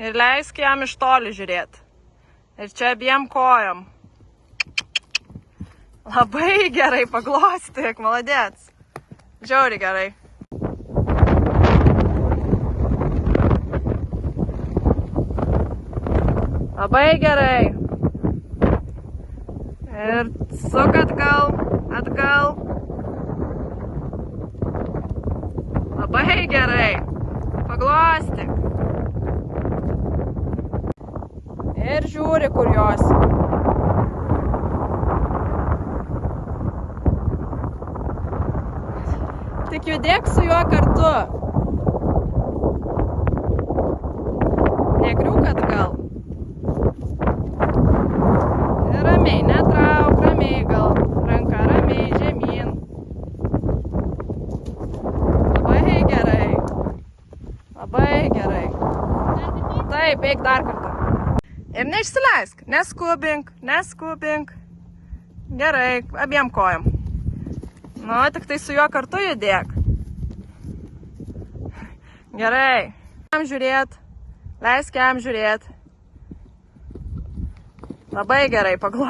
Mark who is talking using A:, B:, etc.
A: Ir leisk jam iš toli žiūrėti. Ir čia abiem kojom. Labai gerai, paglostyk, maladėts. Žiauriai gerai. Labai gerai. Ir suk atgal, atgal. Labai gerai. Paglostyk. Ir žiūri, kur jos. Tik judėk su juo kartu. Negriūk atgal. Ir ramiai, netrauk, ramiai gal. Ranka ramiai, žemyn. Labai gerai. Labai gerai. Taip, eik dar kartą. Ir neišsileisk. Neskubink, neskubink. Gerai, abiem kojom. Nu, tik tai su juo kartu judėk. Gerai. Jam žiūrėt. Leisk jam žiūrėt. Labai gerai, paglostyk.